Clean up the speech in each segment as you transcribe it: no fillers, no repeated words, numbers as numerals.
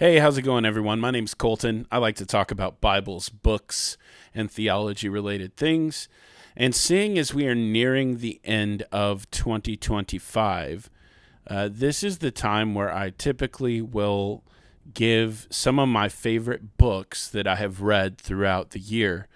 Hey, how's it going, everyone? My name's Colton. I like to talk about Bibles, books, and theology-related things. And seeing as we are nearing the end of 2025, this is the time where I typically will give some of my favorite books that I have read throughout the year.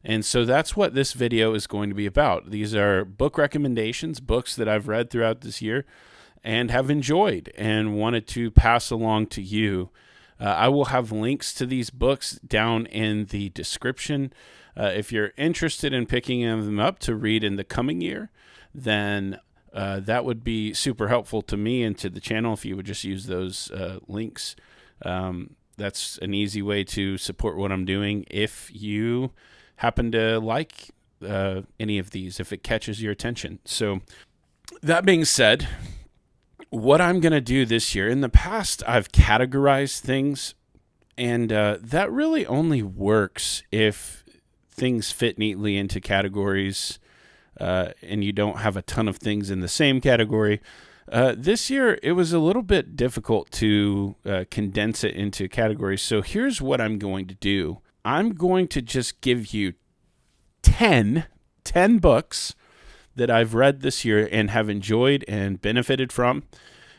And so that's what this video is going to be about. These are book recommendations, books that I've read throughout this year and have enjoyed and wanted to pass along to you. I will have links to these books down in the description. If you're interested in picking them up to read in the coming year, then that would be super helpful to me and to the channel if you would just use those links. That's an easy way to support what I'm doing if you happen to like any of these, if it catches your attention. So that being said, what I'm going to do this year, in the past, I've categorized things, and that really only works if things fit neatly into categories and you don't have a ton of things in the same category. This year, it was a little bit difficult to condense it into categories, so here's what I'm going to do. I'm going to just give you 10 books that I've read this year and have enjoyed and benefited from.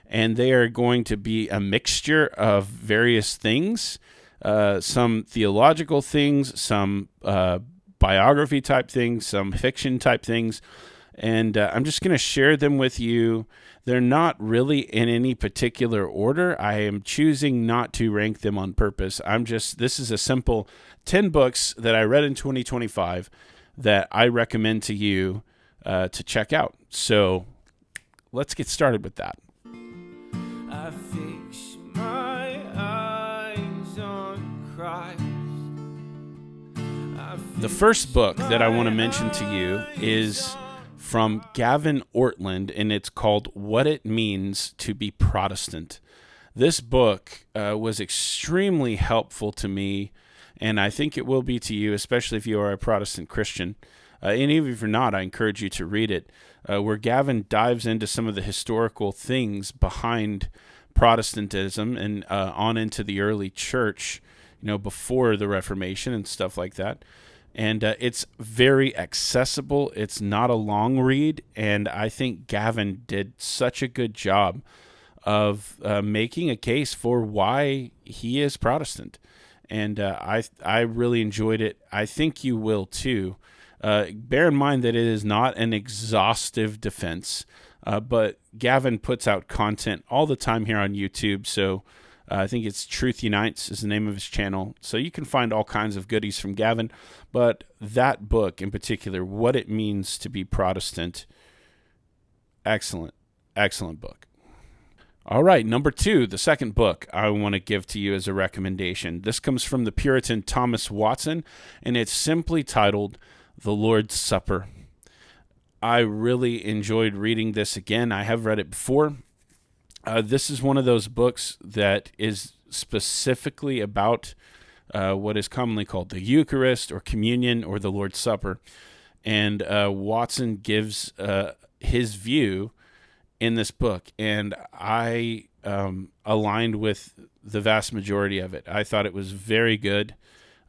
And they are going to be a mixture of various things, some theological things, some biography type things, some fiction type things. And I'm just going to share them with you. They're not really in any particular order. I am choosing not to rank them on purpose. This is a simple 10 books that I read in 2025 that I recommend to you to check out. So let's get started with that. I fix my eyes on Christ. The first book that I want to mention to you is from Gavin Ortlund, and it's called What It Means to Be Protestant. This book was extremely helpful to me, and I think it will be to you, especially if you are a Protestant Christian. And even if you're not, I encourage you to read it, where Gavin dives into some of the historical things behind Protestantism and on into the early church, before the Reformation and stuff like that. And it's very accessible. It's not a long read, and I think Gavin did such a good job of making a case for why he is Protestant. And I really enjoyed it. I think you will too. Bear in mind that it is not an exhaustive defense, but Gavin puts out content all the time here on YouTube, so I think it's Truth Unites is the name of his channel, so you can find all kinds of goodies from Gavin, but that book in particular, What It Means to Be Protestant, excellent book. All right, number 2, the second book I want to give to you as a recommendation. This comes from the Puritan Thomas Watson, and it's simply titled The Lord's Supper. I really enjoyed reading this again. I have read it before. This is one of those books that is specifically about what is commonly called the Eucharist or communion or the Lord's Supper. And Watson gives his view in this book, and I aligned with the vast majority of it. I thought it was very good.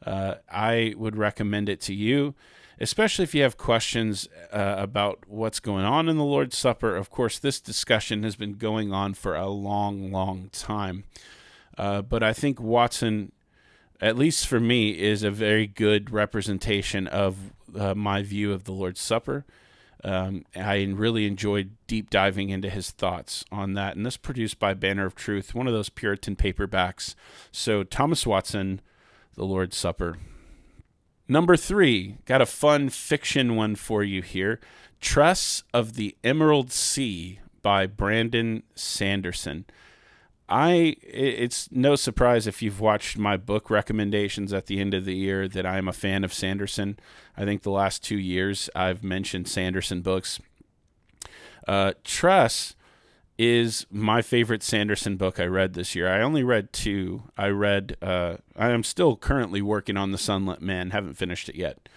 I would recommend it to you, especially if you have questions about what's going on in the Lord's Supper. Of course, this discussion has been going on for a long time. But I think Watson, at least for me, is a very good representation of my view of the Lord's Supper. I really enjoyed deep diving into his thoughts on that. And this produced by Banner of Truth, one of those Puritan paperbacks. So Thomas Watson, The Lord's Supper. Number 3, got a fun fiction one for you here. Trusts of the Emerald Sea by Brandon Sanderson. It's no surprise if you've watched my book recommendations at the end of the year that I'm a fan of Sanderson. I think the last 2 years I've mentioned Sanderson books. Trusts is my favorite Sanderson book I read this year. I only read 2. I am still currently working on The Sunlit Man, haven't finished it yet.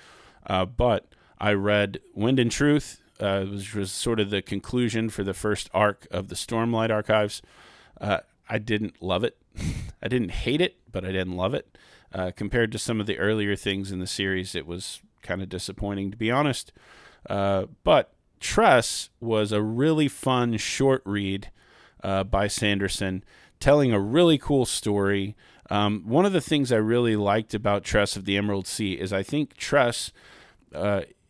But I read Wind and Truth, which was sort of the conclusion for the first arc of the Stormlight Archives. I didn't love it. I didn't hate it, but I didn't love it. Compared to some of the earlier things in the series, it was kind of disappointing, to be honest. But Tress was a really fun short read by Sanderson, telling a really cool story. One of the things I really liked about Tress of the Emerald Sea is I think Tress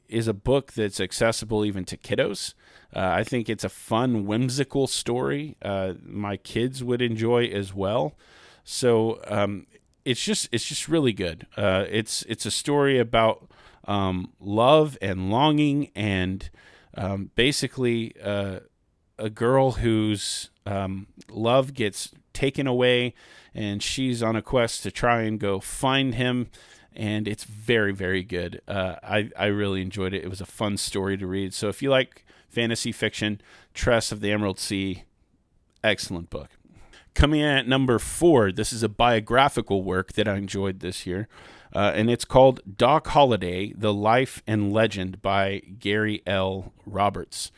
is a book that's accessible even to kiddos. I think it's a fun, whimsical story. My kids would enjoy as well. So it's just really good. It's a story about love and longing, and basically a girl whose love gets taken away, and she's on a quest to try and go find him. And it's very, very good. I really enjoyed it. It was a fun story to read. So if you like fantasy fiction, Tress of the Emerald Sea, excellent book. Coming in at number 4, this is a biographical work that I enjoyed this year, and it's called Doc Holliday, The Life and Legend by Gary L. Roberts.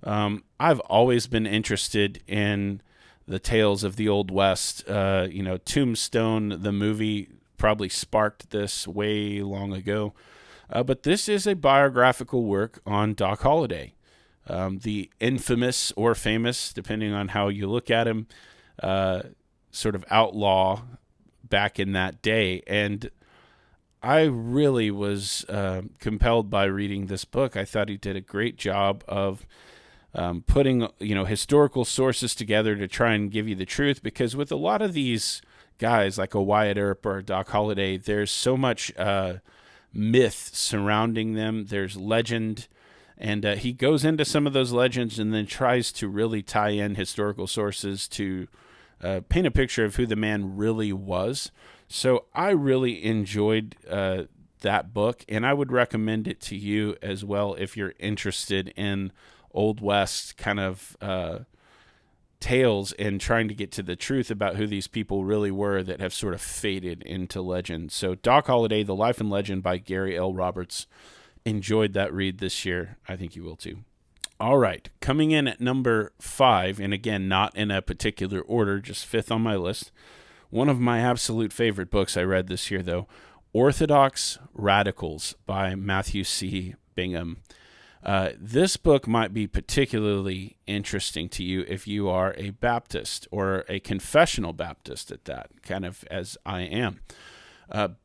I've always been interested in the tales of the Old West. Tombstone, the movie, probably sparked this way long ago. But this is a biographical work on Doc Holliday, the infamous or famous, depending on how you look at him, sort of outlaw back in that day. And I really was compelled by reading this book. I thought he did a great job of putting historical sources together to try and give you the truth, because with a lot of these guys like a Wyatt Earp or a Doc Holliday, there's so much myth surrounding them. There's legend, and he goes into some of those legends and then tries to really tie in historical sources to paint a picture of who the man really was. So I really enjoyed that book, and I would recommend it to you as well if you're interested in Old West kind of tales and trying to get to the truth about who these people really were that have sort of faded into legend. So Doc Holliday, The Life and Legend by Gary L. Roberts. Enjoyed that read this year. I think you will too. All right, coming in at number 5, and again, not in a particular order, just 5th on my list. One of my absolute favorite books I read this year, though, Orthodox Radicals by Matthew C. Bingham. This book might be particularly interesting to you if you are a Baptist or a confessional Baptist at that, kind of as I am.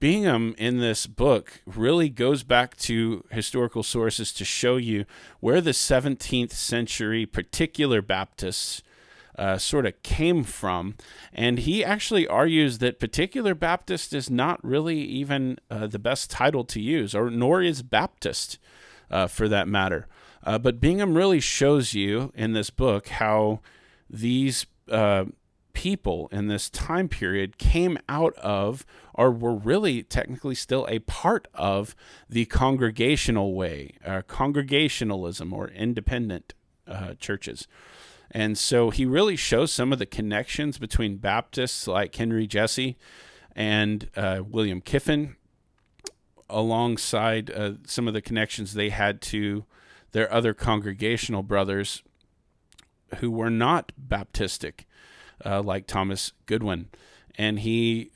Bingham in this book really goes back to historical sources to show you where the 17th century particular Baptists sort of came from. And he actually argues that particular Baptist is not really even the best title to use, or nor is Baptist. For that matter. But Bingham really shows you in this book how these people in this time period came out of, or were really technically still a part of, the congregational way, congregationalism, or independent churches. And so he really shows some of the connections between Baptists like Henry Jesse and William Kiffin, alongside some of the connections they had to their other congregational brothers who were not Baptistic, like Thomas Goodwin. And he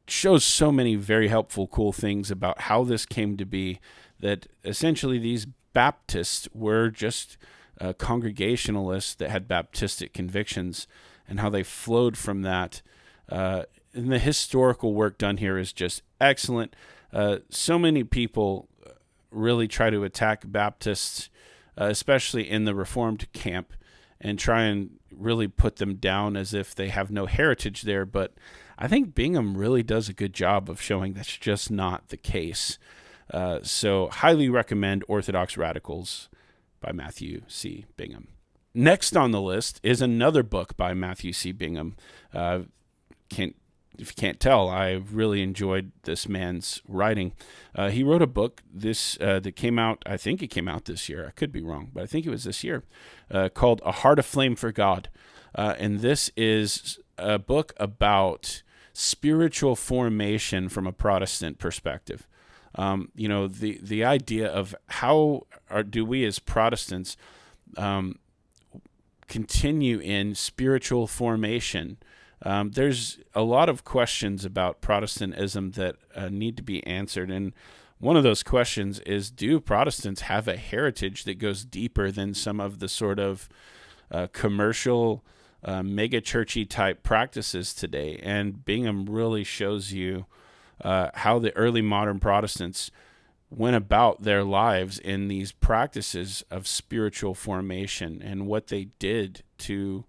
shows so many very helpful, cool things about how this came to be, that essentially these Baptists were just Congregationalists that had Baptistic convictions, and how they flowed from that. And the historical work done here is just excellent. So many people really try to attack Baptists, especially in the Reformed camp, and try and really put them down as if they have no heritage there. But I think Bingham really does a good job of showing that's just not the case. So highly recommend Orthodox Radicals by Matthew C. Bingham. Next on the list is another book by Matthew C. Bingham. If you can't tell, I really enjoyed this man's writing. He wrote a book that came out, I think it came out this year. I could be wrong, but I think it was this year, called A Heart Aflame for God. And this is a book about spiritual formation from a Protestant perspective. The idea of how do we as Protestants continue in spiritual formation there's a lot of questions about Protestantism that need to be answered. And one of those questions is, do Protestants have a heritage that goes deeper than some of the sort of commercial, mega churchy type practices today? And Bingham really shows you how the early modern Protestants went about their lives in these practices of spiritual formation and what they did to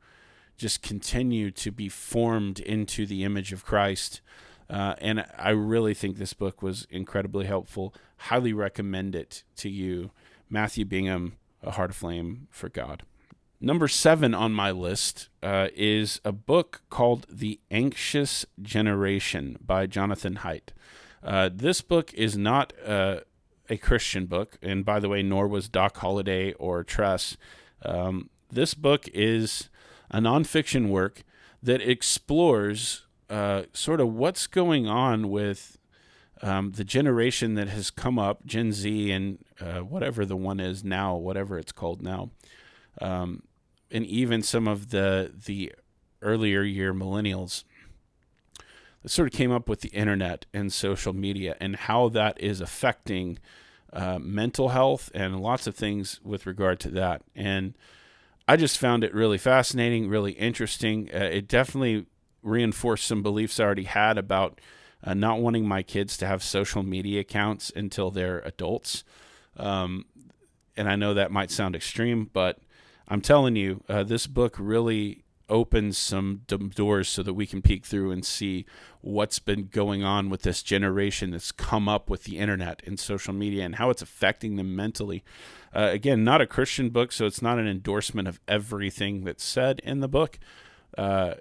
just continue to be formed into the image of Christ. And I really think this book was incredibly helpful. Highly recommend it to you. Matthew Bingham, A Heart Aflame for God. Number 7 on my list is a book called The Anxious Generation by Jonathan Haidt. This book is not a Christian book, and by the way, nor was Doc Holliday or Tress. This book is a nonfiction work that explores sort of what's going on with the generation that has come up, Gen Z, and whatever the one is now, whatever it's called now, and even some of the earlier year millennials that sort of came up with the internet and social media and how that is affecting mental health and lots of things with regard to that. And I just found it really fascinating, really interesting. It definitely reinforced some beliefs I already had about not wanting my kids to have social media accounts until they're adults. And I know that might sound extreme, but I'm telling you, this book really opens some doors so that we can peek through and see what's been going on with this generation that's come up with the internet and social media and how it's affecting them mentally. Again, not a Christian book, so it's not an endorsement of everything that's said in the book. Not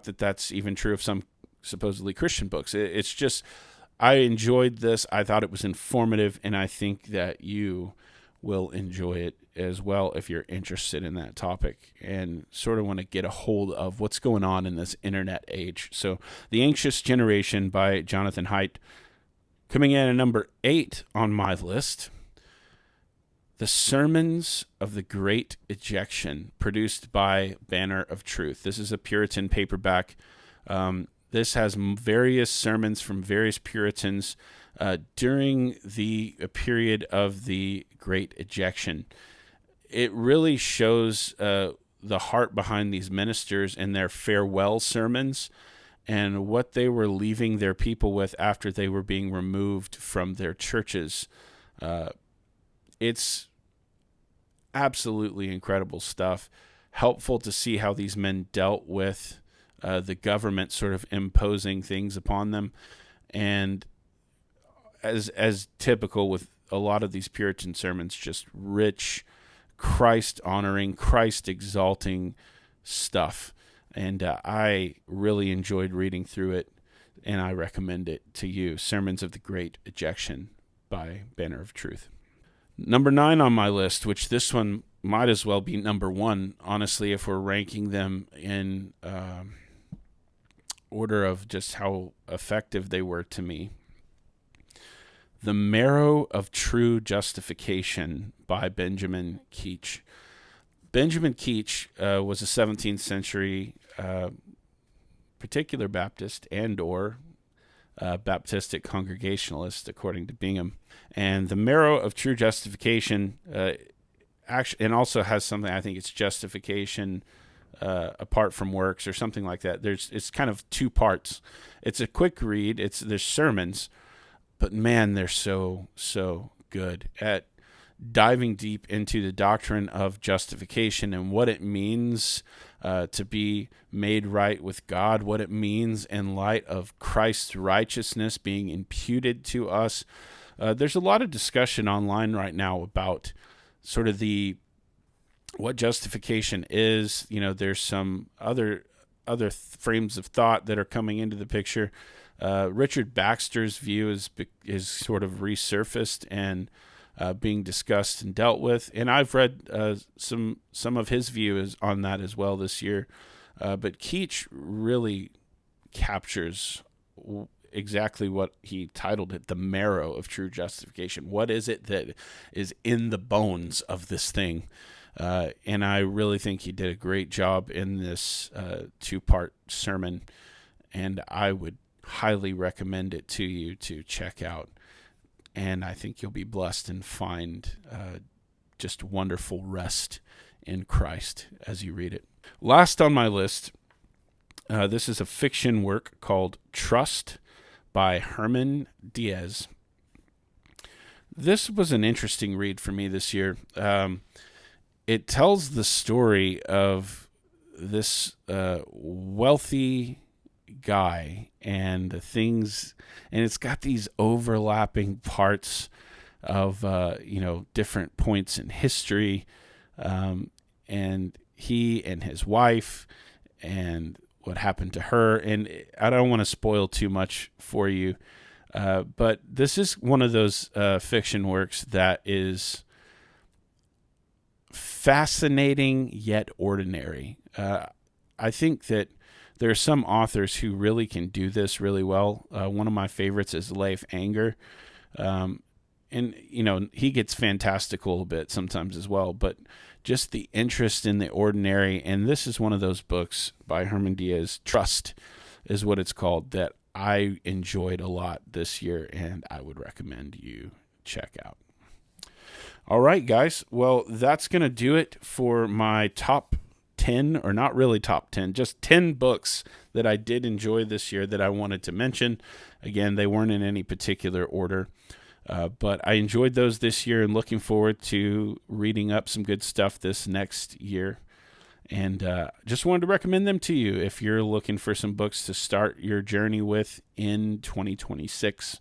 that that's even true of some supposedly Christian books. It's just, I enjoyed this. I thought it was informative, and I think that you will enjoy it as well if you're interested in that topic and sort of want to get a hold of what's going on in this internet age. So, The Anxious Generation by Jonathan Haidt. Coming in at number 8 on my list, The Sermons of the Great Ejection, produced by Banner of Truth. This is a Puritan paperback. This has various sermons from various Puritans during the period of the Great Ejection. It really shows the heart behind these ministers and their farewell sermons and what they were leaving their people with after they were being removed from their churches. It's absolutely incredible stuff. Helpful to see how these men dealt with the government sort of imposing things upon them. And as typical with a lot of these Puritan sermons, just rich, Christ-honoring, Christ-exalting stuff. And I really enjoyed reading through it, and I recommend it to you. Sermons of the Great Ejection by Banner of Truth. Number 9 on my list, which this one might as well be number 1, honestly, if we're ranking them in order of just how effective they were to me. The Marrow of True Justification by Benjamin Keach. Benjamin Keach was a 17th century particular Baptist and or Baptistic Congregationalist, according to Bingham. And The Marrow of True Justification actually, and also has something, I think it's justification apart from works or something like that. It's kind of 2 parts. It's a quick read. There's sermons, but man, they're so good at diving deep into the doctrine of justification and what it means to be made right with God, what it means in light of Christ's righteousness being imputed to us. There's a lot of discussion online right now about sort of what justification is. There's some other frames of thought that are coming into the picture. Richard Baxter's view is sort of resurfaced and being discussed and dealt with, and I've read some of his views on that as well this year. But Keach really captures exactly what he titled it, the marrow of true justification. What is it that is in the bones of this thing? And I really think he did a great job in this 2-part sermon, and I would highly recommend it to you to check out. And I think you'll be blessed and find just wonderful rest in Christ as you read it. Last on my list, this is a fiction work called Trust by Herman Diaz. This was an interesting read for me this year. It tells the story of this wealthy guy and the things, and it's got these overlapping parts of different points in history, and he and his wife and what happened to her. And I don't want to spoil too much for you, but this is one of those fiction works that is fascinating yet ordinary. I think that there are some authors who really can do this really well. One of my favorites is Leif Anger. And, he gets fantastical a bit sometimes as well, but just the interest in the ordinary. And this is one of those books by Herman Diaz, Trust is what it's called, that I enjoyed a lot this year, and I would recommend you check out. All right, guys. Well, that's going to do it for my top 10, or not really top 10, just 10 books that I did enjoy this year that I wanted to mention. Again, they weren't in any particular order, but I enjoyed those this year and looking forward to reading up some good stuff this next year. And just wanted to recommend them to you if you're looking for some books to start your journey with in 2026.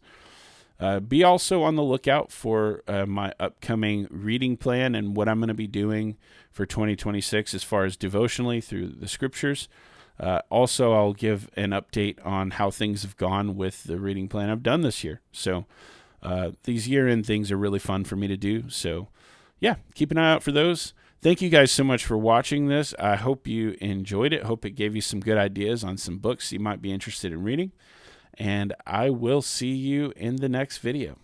Be also on the lookout for my upcoming reading plan and what I'm going to be doing for 2026 as far as devotionally through the scriptures. Also, I'll give an update on how things have gone with the reading plan I've done this year. So these year-end things are really fun for me to do. So yeah, keep an eye out for those. Thank you guys so much for watching this. I hope you enjoyed it. Hope it gave you some good ideas on some books you might be interested in reading. And I will see you in the next video.